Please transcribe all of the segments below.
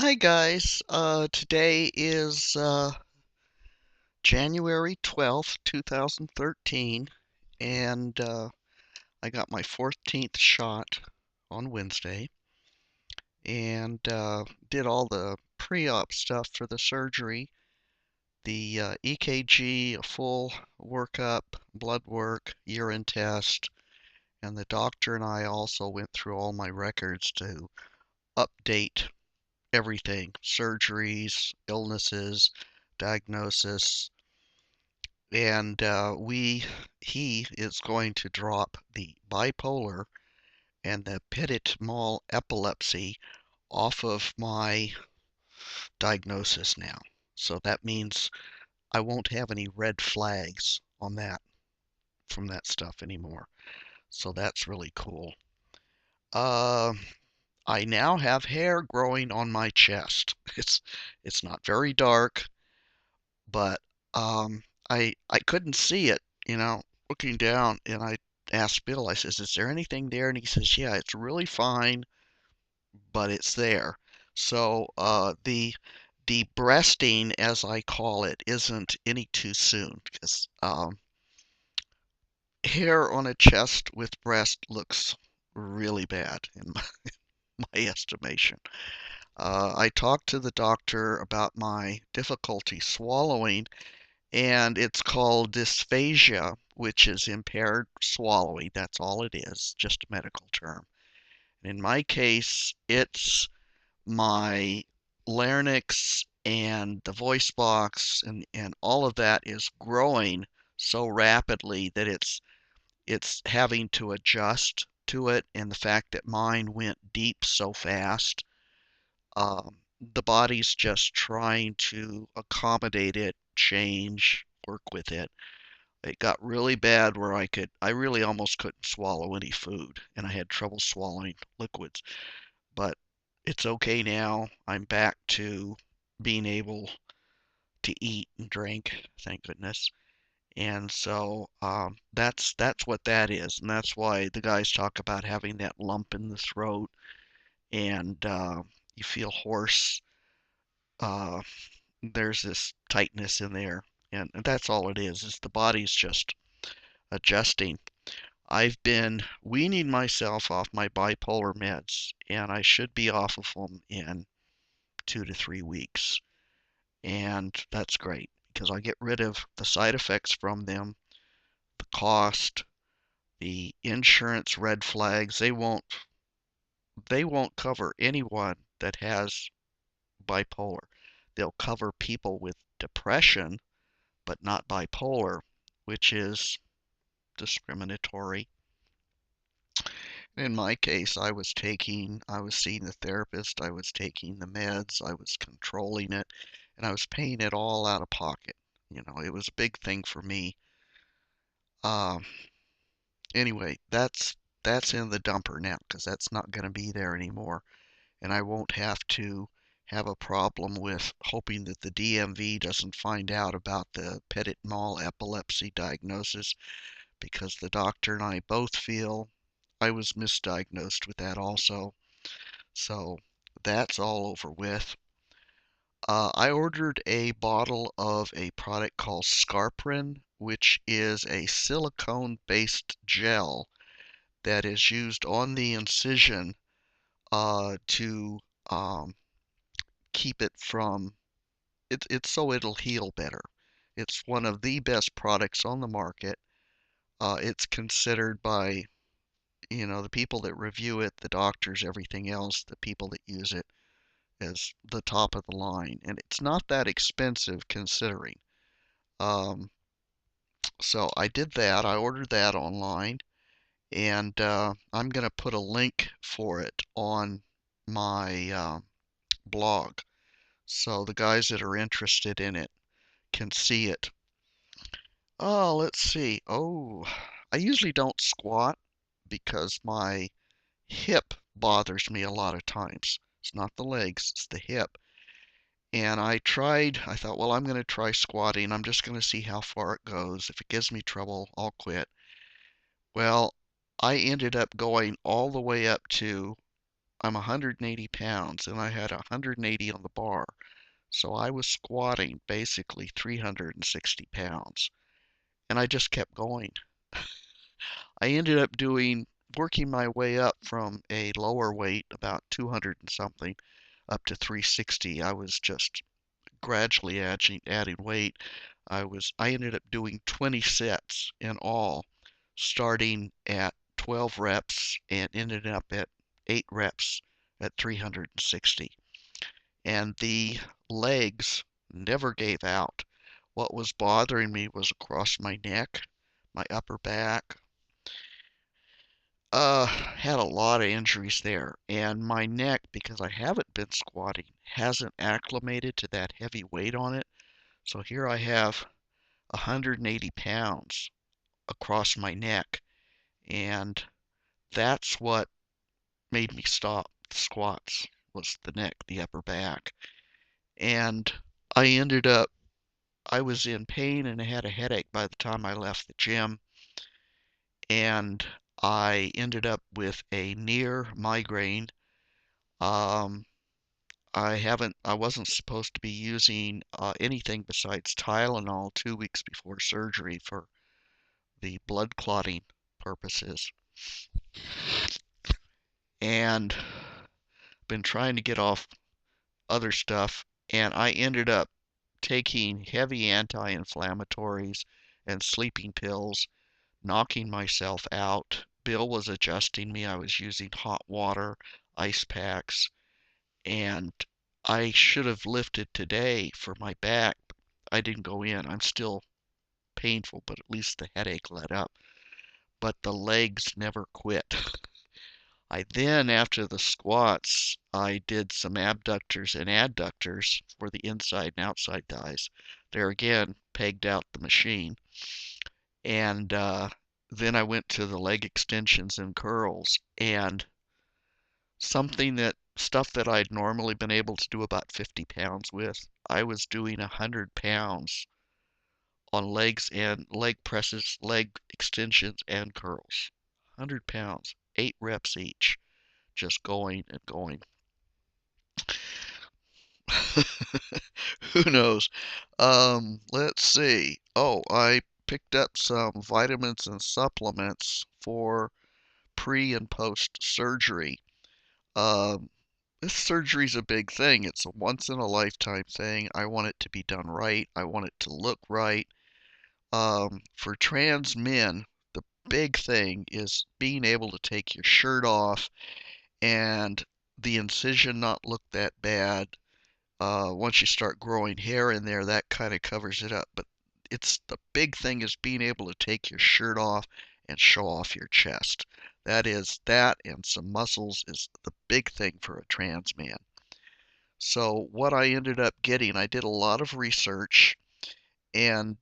Hi guys. Today is January 12th, 2013, and I got my 14th shot on Wednesday and did all the pre-op stuff for the surgery, the EKG, a full workup, blood work, urine test, and the doctor and I also went through all my records to update everything, surgeries, illnesses, diagnosis, and he is going to drop the bipolar and the petit mal epilepsy off of my diagnosis now. So that means I won't have any red flags on that from that stuff anymore. So that's really cool. Uh, I now have hair growing on my chest. It's not very dark, but I couldn't see it, looking down, and I asked Bill, I says, "Is there anything there?" And he says, "Yeah, it's really fine, but it's there." So the breasting, as I call it, isn't any too soon because hair on a chest with breast looks really bad in my estimation. I talked to the doctor about my difficulty swallowing, and it's called dysphagia, which is impaired swallowing. That's all it is, just a medical term. In my case, it's my larynx and the voice box and all of that is growing so rapidly that it's having to adjust to it, and the fact that mine went deep so fast, the body's just trying to accommodate it, change, work with it. It got really bad where I really almost couldn't swallow any food, and I had trouble swallowing liquids. But it's okay now. I'm back to being able to eat and drink, thank goodness. And so that's what that is, and that's why the guys talk about having that lump in the throat, and you feel hoarse. Uh, there's this tightness in there, and that's all it is the body's just adjusting. I've been weaning myself off my bipolar meds, and I should be off of them in 2 to 3 weeks. And that's great because I get rid of the side effects from them, the cost, the insurance red flags. They won't cover anyone that has bipolar. They'll cover people with depression, but not bipolar, which is discriminatory. In my case, I was seeing the therapist, I was taking the meds, I was controlling it, and I was paying it all out of pocket. It was a big thing for me. Um, anyway, that's in the dumper now because that's not going to be there anymore, and I won't have to have a problem with hoping that the DMV doesn't find out about the petit mal epilepsy diagnosis because the doctor and I both feel I was misdiagnosed with that also. So that's all over with. I ordered a bottle of a product called Scarprin, which is a silicone-based gel that is used on the incision to keep it from it's so it'll heal better. It's one of the best products on the market. It's considered by the people that review it, the doctors, everything else, the people that use it as the top of the line, and it's not that expensive considering. Um, so I did that. I ordered that online, and I'm gonna put a link for it on my blog, so the guys that are interested in it can see it. Oh, let's see. Oh, I usually don't squat because my hip bothers me a lot of times. It's not the legs, it's the hip. And I thought, well, I'm going to try squatting. I'm just going to see how far it goes. If it gives me trouble, I'll quit. Well, I ended up going all the way up to I'm 180 pounds and I had 180 on the bar. So I was squatting basically 360 pounds. And I just kept going. I ended up working my way up from a lower weight, about 200 and something, up to 360. I was just gradually adding weight. I ended up doing 20 sets in all, starting at 12 reps and ended up at 8 reps at 360. And the legs never gave out. What was bothering me was across my neck, my upper back. Had a lot of injuries there, and my neck, because I haven't been squatting, hasn't acclimated to that heavy weight on it. So here I have 180 pounds across my neck, and that's what made me stop the squats, was the neck, the upper back. And I ended up, I was in pain and I had a headache by the time I left the gym, and I ended up with a near migraine. Um, I wasn't supposed to be using anything besides Tylenol 2 weeks before surgery for the blood clotting purposes, and been trying to get off other stuff, and I ended up taking heavy anti-inflammatories and sleeping pills, knocking myself out. Bill was adjusting me. I was using hot water, ice packs, and I should have lifted today for my back. I didn't go in. I'm still painful, but at least the headache let up. But the legs never quit. I then, after the squats, I did some abductors and adductors for the inside and outside thighs. There again, pegged out the machine. And then I went to the leg extensions and curls. And stuff that I'd normally been able to do about 50 pounds with, I was doing 100 pounds on legs and leg presses, leg extensions, and curls. 100 pounds, 8 reps each, just going and going. Who knows? Let's see. Oh, I picked up some vitamins and supplements for pre and post surgery. Um, this surgery's a big thing. It's a once in a lifetime thing. I want it to be done right. I want it to look right. For trans men, the big thing is being able to take your shirt off and the incision not look that bad. Once you start growing hair in there, that kind of covers it up. But it's the big thing is being able to take your shirt off and show off your chest. That and some muscles is the big thing for a trans man. So what I ended up getting, I did a lot of research, and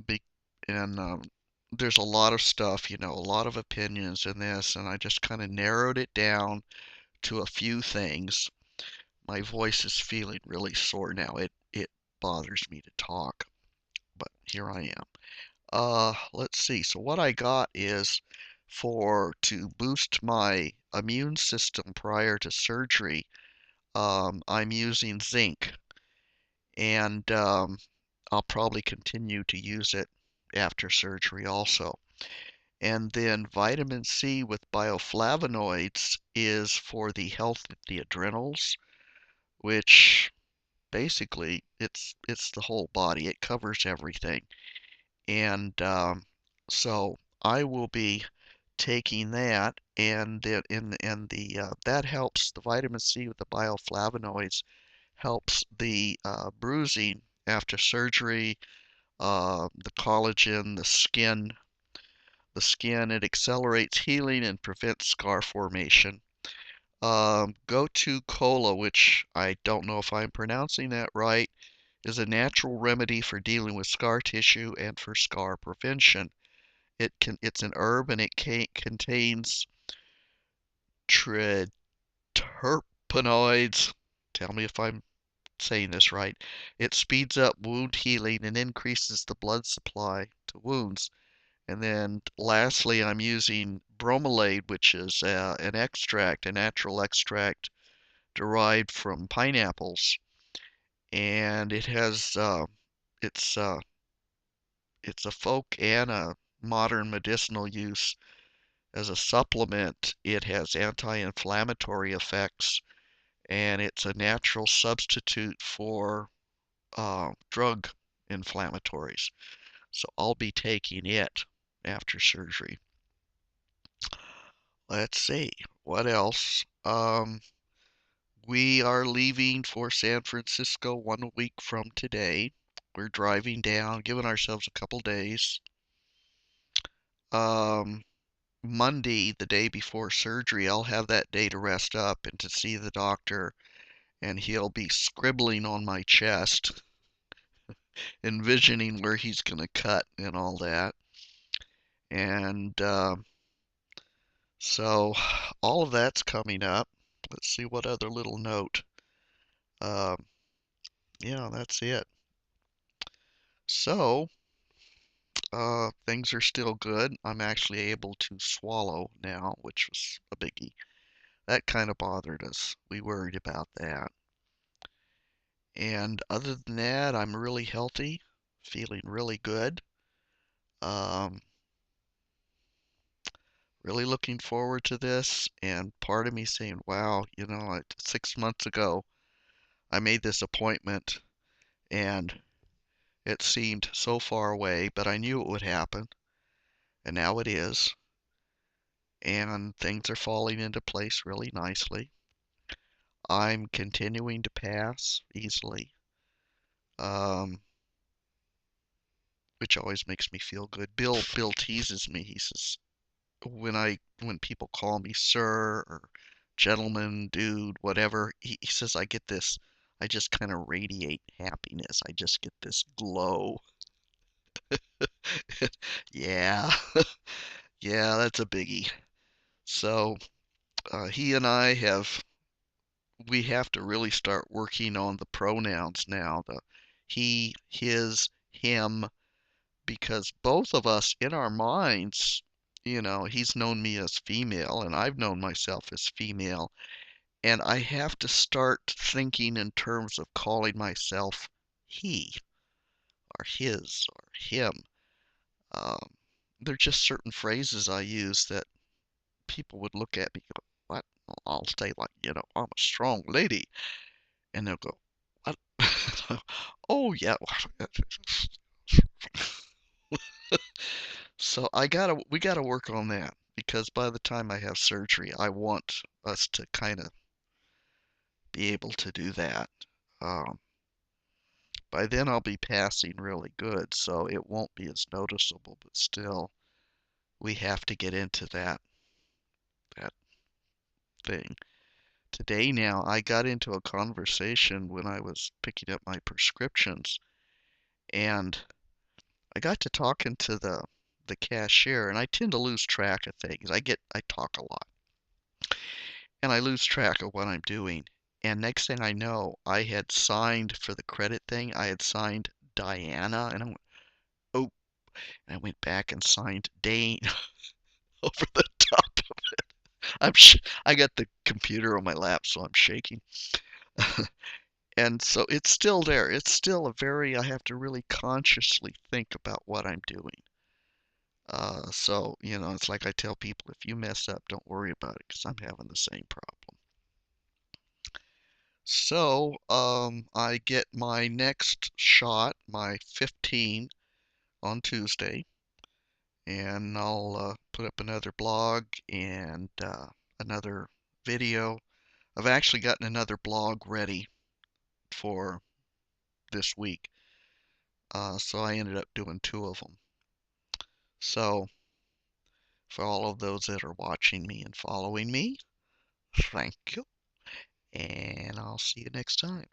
be, and there's a lot of stuff, a lot of opinions in this, and I just kind of narrowed it down to a few things. My voice is feeling really sore now. It bothers me to talk, but here I am. Let's see. So what I got is to boost my immune system prior to surgery. I'm using zinc, and I'll probably continue to use it after surgery also. And then vitamin C with bioflavonoids is for the health of the adrenals, which basically it's the whole body. It covers everything. And so I will be taking that, and that helps the vitamin C with the bioflavonoids helps the bruising after surgery, the collagen, the skin. It accelerates healing and prevents scar formation. Go-to cola, which I don't know if I'm pronouncing that right, is a natural remedy for dealing with scar tissue and for scar prevention. It's an herb and it contains terpenoids. Tell me if I'm saying this right. It speeds up wound healing and increases the blood supply to wounds. And then lastly, I'm using bromelade, which is an extract, a natural extract derived from pineapples, and it's uh, it's a folk and a modern medicinal use. As a supplement, it has anti-inflammatory effects, and it's a natural substitute for drug inflammatories. So I'll be taking it after surgery. Let's see, what else? We are leaving for San Francisco 1 week from today. We're driving down, giving ourselves a couple days. Um, Monday, the day before surgery, I'll have that day to rest up and to see the doctor, and he'll be scribbling on my chest, envisioning where he's going to cut and all that. And so all of that's coming up. Let's see what other little note. Um, yeah, that's it. So, things are still good. I'm actually able to swallow now, which was a biggie. That kind of bothered us. We worried about that. And other than that, I'm really healthy, feeling really good. Um, really looking forward to this. And part of me saying, wow, 6 months ago, I made this appointment and it seemed so far away, but I knew it would happen. And now it is. And things are falling into place really nicely. I'm continuing to pass easily, um, which always makes me feel good. Bill teases me. He says when people call me sir or gentleman, dude, whatever, he says I get this. I just kind of radiate happiness. I just get this glow. Yeah, yeah, that's a biggie. So he and I we have to really start working on the pronouns now, the he, his, him, because both of us in our minds, he's known me as female and I've known myself as female, and I have to start thinking in terms of calling myself he or his or him. Um, they're just certain phrases I use that people would look at me and go, what? I'll say like, I'm a strong lady. And they'll go, what? Oh yeah. So we gotta work on that because by the time I have surgery, I want us to kind of be able to do that. Um, by then I'll be passing really good, so it won't be as noticeable, but still, we have to get into that thing. Today now, I got into a conversation when I was picking up my prescriptions, and I got to talking to the cashier, and I tend to lose track of things. I talk a lot, and I lose track of what I'm doing. And next thing I know, I had signed for the credit thing. I had signed Diana, and I went, oh, and I went back and signed Dane over the top. I got the computer on my lap, so I'm shaking. And so it's still there. It's still I have to really consciously think about what I'm doing. So, it's like I tell people, if you mess up, don't worry about it because I'm having the same problem. So, I get my next shot, my 15, on Tuesday, and I'll put up another blog and another video. I've actually gotten another blog ready for this week, so I ended up doing two of them. So, for all of those that are watching me and following me, thank you, and I'll see you next time.